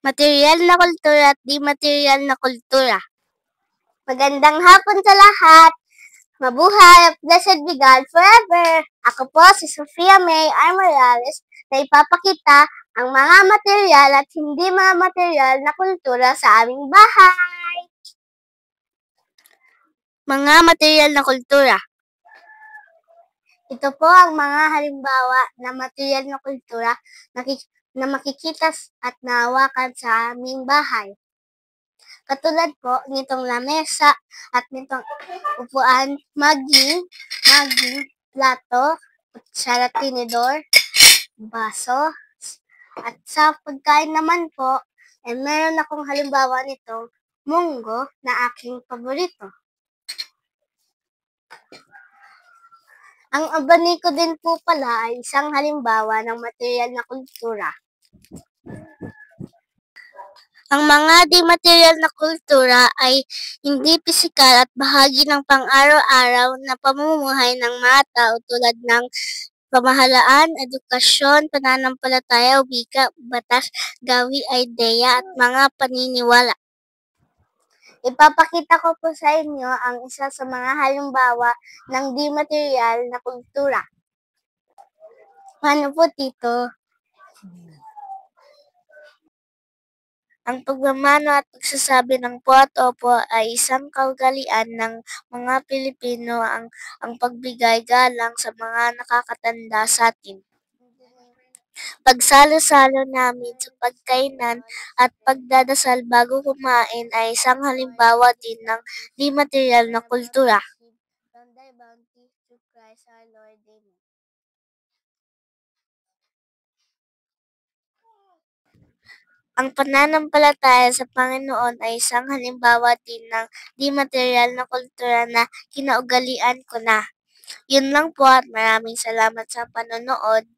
Material na kultura at di material na kultura. Magandang hapon sa lahat! Mabuhay at blessed be God forever! Ako po si Sofia May R. Morales na ipapakita ang mga material at hindi mga material na kultura sa aming bahay. Mga material na kultura. Ito po ang mga halimbawa na material na kultura na makikita at nahawakan sa aming bahay. Katulad po nitong lamesa at nitong upuan, maging plato, kutsara, tinidor, baso, at sa pagkain naman po, meron akong halimbawa nitong munggo na aking paborito. Ang abaniko din po pala ay isang halimbawa ng material na kultura. Ang mga di-material na kultura ay hindi pisikal at bahagi ng pang-araw-araw na pamumuhay ng mga tao tulad ng pamahalaan, edukasyon, pananampalataya, wika, batas, gawi, ideya at mga paniniwala. Ipapakita ko po sa inyo ang isa sa mga halimbawa ng di-material na kultura. Paano po, Tito? Ang pagmamano at pagsasabi ng po at opo ay isang kaugalian ng mga Pilipino ang pagbigay galang sa mga nakakatanda sa atin. Pagsalo-salo namin sa pagkainan at pagdadasal bago kumain ay isang halimbawa din ng di-material na kultura. Ang pananampalataya sa Panginoon ay isang halimbawa din ng di-material na kultura na kinaugalian ko na. Yun lang po at maraming salamat sa panonood.